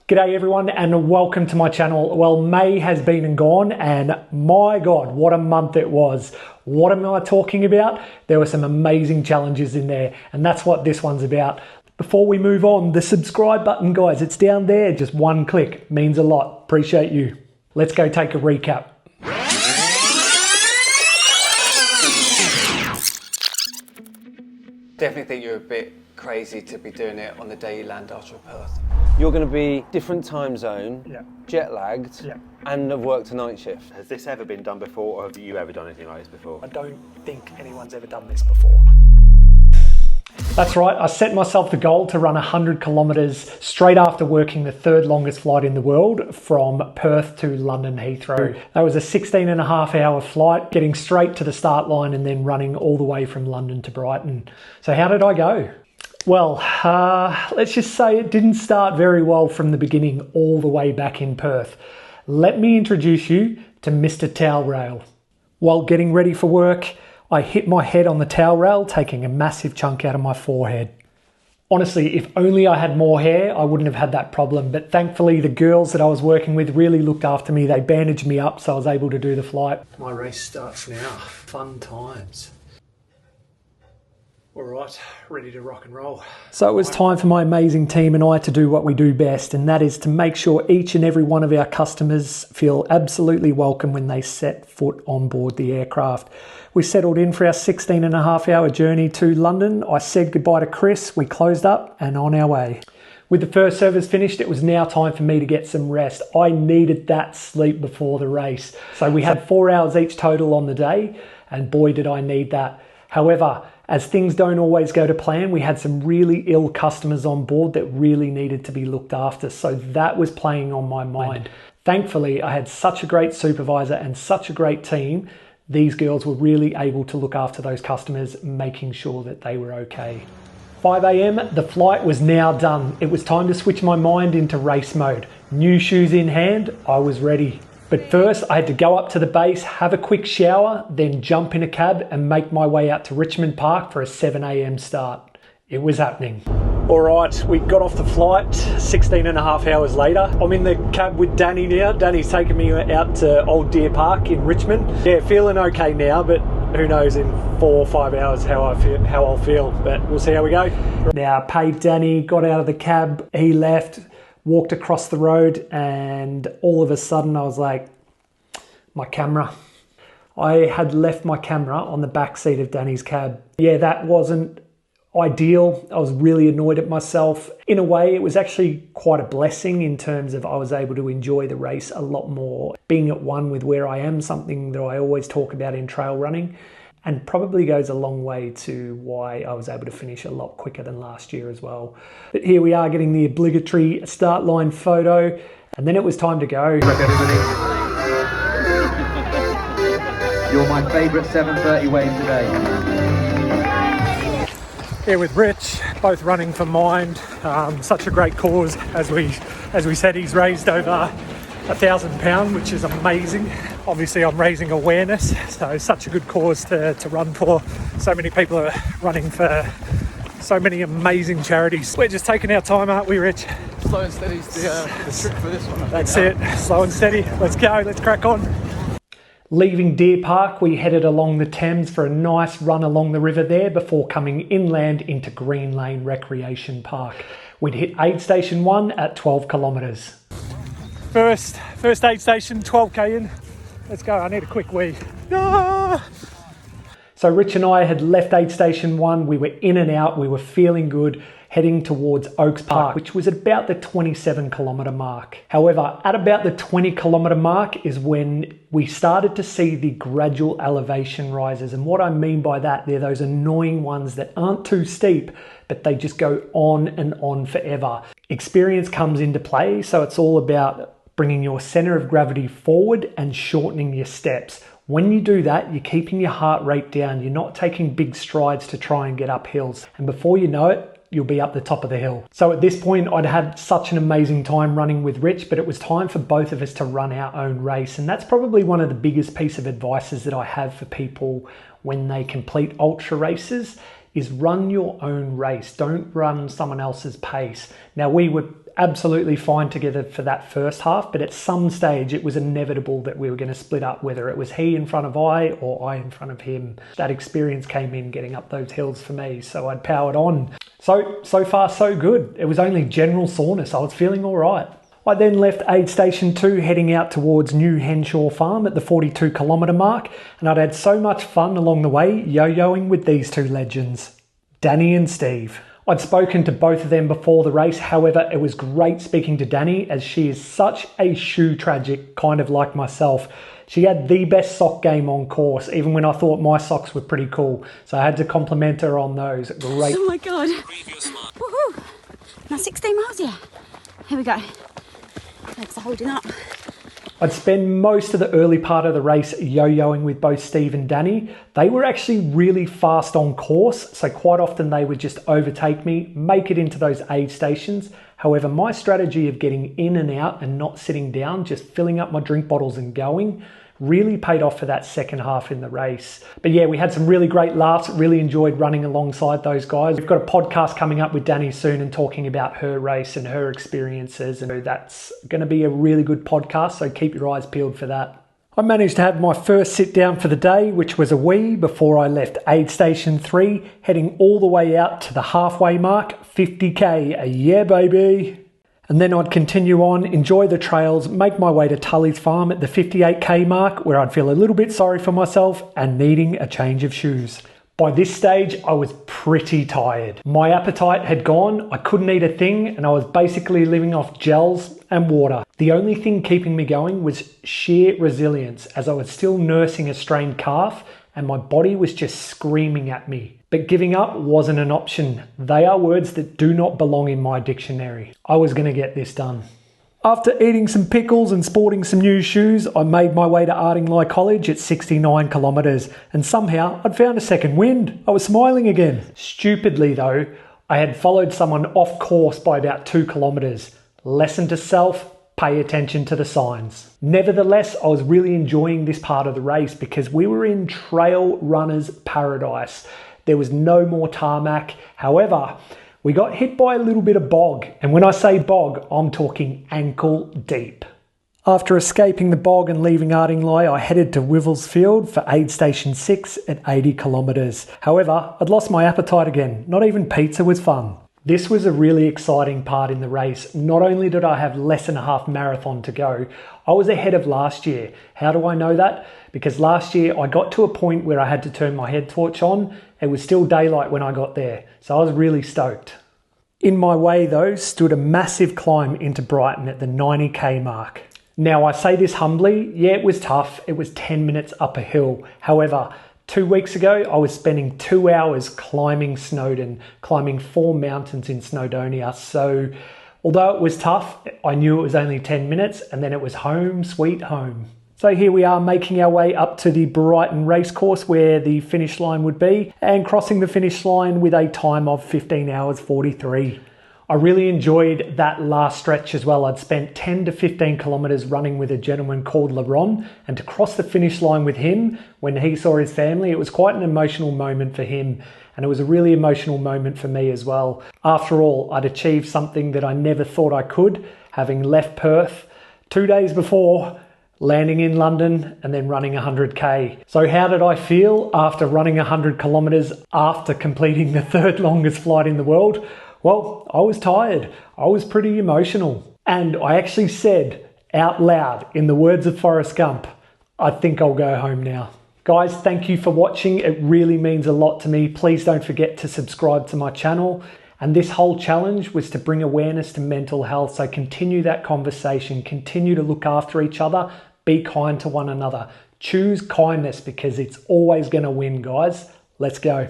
G'day everyone and welcome to my channel. Well, May has been and gone and my God, what a month it was. What am I talking about? There were some amazing challenges in there and that's what this one's about. Before we move on, the subscribe button, guys, it's down there. Just one click means a lot. Appreciate you. Let's go take a recap. Definitely think you're a bit crazy to be doing it on the day you land after Perth. You're going to be different time zone, jet lagged, and have worked a night shift. Has this ever been done before, or have you ever done anything like this before? I don't think anyone's ever done this before. That's right, I set myself the goal to run 100 kilometres straight after working the third longest flight in the world from Perth to London Heathrow. That was a 16.5-hour flight, getting straight to the start line and then running all the way from London to Brighton. So how did I go? Well, let's just say it didn't start very well from the beginning all the way back in Perth. Let me introduce you to Mr. Towel Rail. While getting ready for work, I hit my head on the towel rail, taking a massive chunk out of my forehead. Honestly, if only I had more hair, I wouldn't have had that problem, but thankfully the girls that I was working with really looked after me. They bandaged me up so I was able to do the flight. My race starts now. Fun times. All right, ready to rock and roll. So it was time for my amazing team and I to do what we do best, and that is to make sure each and every one of our customers feel absolutely welcome when they set foot on board the aircraft. We settled in for our 16.5-hour journey to London. I said goodbye to Chris, we closed up and on our way. With the first service finished, it was now time for me to get some rest. I needed that sleep before the race. So we had 4 hours each total on the day, and boy did I need that. However, as things don't always go to plan, we had some really ill customers on board that really needed to be looked after. So that was playing on my mind. Thankfully, I had such a great supervisor and such a great team. These girls were really able to look after those customers, making sure that they were okay. 5 a.m, the flight was now done. It was time to switch my mind into race mode. New shoes in hand, I was ready. But first, I had to go up to the base, have a quick shower, then jump in a cab and make my way out to Richmond Park for a 7 a.m. start. It was happening. All right, we got off the flight 16.5 hours later. I'm in the cab with Danny now. Danny's taking me out to Old Deer Park in Richmond. Yeah, feeling okay now, but who knows in 4 or 5 hours how I'll feel. But we'll see how we go. Now, paid Danny, got out of the cab, he left, walked across the road, and all of a sudden I was like, my camera. I had left my camera on the back seat of Danny's cab. Yeah, that wasn't ideal. I was really annoyed at myself. In a way, it was actually quite a blessing in terms of I was able to enjoy the race a lot more. Being at one with where I am, something that I always talk about in trail running, and probably goes a long way to why I was able to finish a lot quicker than last year as well. But here we are getting the obligatory start line photo, and then it was time to go. You're my favourite 7:30 wave today. Here with Rich, both running for Mind. Such a great cause. As we said, he's raised over £1,000, which is amazing. Obviously I'm raising awareness, so such a good cause to run for. So many people are running for so many amazing charities. We're just taking our time, aren't we, Rich? Slow and steady's the trick for this one. That's it, slow and steady. Let's go, let's crack on. Leaving Deer Park, we headed along the Thames for a nice run along the river there before coming inland into Green Lane Recreation Park. We'd hit aid station 1 at 12 kilometres. First aid station, 12k in. Let's go, I need a quick wee. Ah! So Rich and I had left aid station 1, we were in and out, we were feeling good, heading towards Oaks Park, which was about the 27 kilometre mark. However, at about the 20 kilometre mark is when we started to see the gradual elevation rises. And what I mean by that, they're those annoying ones that aren't too steep, but they just go on and on forever. Experience comes into play, so it's all about bringing your center of gravity forward and shortening your steps. When you do that, you're keeping your heart rate down. You're not taking big strides to try and get up hills. And before you know it, you'll be up the top of the hill. So at this point, I'd had such an amazing time running with Rich, but it was time for both of us to run our own race. And that's probably one of the biggest piece of advices that I have for people when they complete ultra races is run your own race. Don't run someone else's pace. Now, we were absolutely fine together for that first half, but at some stage it was inevitable that we were going to split up, whether it was he in front of I or I in front of him. That experience came in getting up those hills for me, so I'd powered on. So far so good. It was only general soreness. I was feeling all right. I then left aid station 2 heading out towards New Henshaw Farm at the 42 kilometre mark, and I'd had so much fun along the way yo-yoing with these two legends, Danny and Steve. I'd spoken to both of them before the race, however it was great speaking to Danny as she is such a shoe tragic, kind of like myself. She had the best sock game on course, even when I thought my socks were pretty cool, so I had to compliment her on those. Great. Oh my god. Woohoo! Now 16 miles, yeah. Here we go. Legs are holding up. I'd spend most of the early part of the race yo-yoing with both Steve and Danny. They were actually really fast on course, so quite often they would just overtake me, make it into those aid stations. However, my strategy of getting in and out and not sitting down, just filling up my drink bottles and going, really paid off for that second half in the race. But yeah, we had some really great laughs, really enjoyed running alongside those guys. We've got a podcast coming up with Danny soon and talking about her race and her experiences, and that's going to be a really good podcast, so keep your eyes peeled for that. I managed to have my first sit down for the day, which was a wee, before I left aid station 3, heading all the way out to the halfway mark, 50k, yeah baby. And then I'd continue on, enjoy the trails, make my way to Tully's Farm at the 58k mark, where I'd feel a little bit sorry for myself and needing a change of shoes. By this stage, I was pretty tired. My appetite had gone, I couldn't eat a thing, and I was basically living off gels and water. The only thing keeping me going was sheer resilience, as I was still nursing a strained calf and my body was just screaming at me. But giving up wasn't an option. They are words that do not belong in my dictionary. I was going to get this done. After eating some pickles and sporting some new shoes, I made my way to Ardingly College at 69 kilometres, and somehow I'd found a second wind. I was smiling again. Stupidly though, I had followed someone off course by about 2 kilometres. Lesson to self, pay attention to the signs. Nevertheless, I was really enjoying this part of the race because we were in trail runner's paradise. There was no more tarmac. However, we got hit by a little bit of bog. And when I say bog, I'm talking ankle deep. After escaping the bog and leaving Ardingly, I headed to Wivelsfield for aid station 6 at 80 kilometres. However, I'd lost my appetite again. Not even pizza was fun. This was a really exciting part in the race. Not only did I have less than a half marathon to go, I was ahead of last year. How do I know that? Because last year I got to a point where I had to turn my head torch on. It was still daylight when I got there, so I was really stoked. In my way though stood a massive climb into Brighton at the 90k mark. Now I say this humbly, yeah it was tough, it was 10 minutes up a hill. However, 2 weeks ago, I was spending 2 hours climbing Snowdon, climbing 4 mountains in Snowdonia. So although it was tough, I knew it was only 10 minutes and then it was home, sweet home. So here we are making our way up to the Brighton racecourse where the finish line would be and crossing the finish line with a time of 15 hours 43. I really enjoyed that last stretch as well. I'd spent 10 to 15 kilometres running with a gentleman called LeRon, and to cross the finish line with him when he saw his family, it was quite an emotional moment for him, and it was a really emotional moment for me as well. After all, I'd achieved something that I never thought I could, having left Perth 2 days before, landing in London and then running 100k. So how did I feel after running 100 kilometres after completing the 3rd longest flight in the world? Well, I was tired. I was pretty emotional. And I actually said out loud, in the words of Forrest Gump, I think I'll go home now. Guys, thank you for watching. It really means a lot to me. Please don't forget to subscribe to my channel. And this whole challenge was to bring awareness to mental health. So continue that conversation. Continue to look after each other. Be kind to one another. Choose kindness because it's always going to win, guys. Let's go.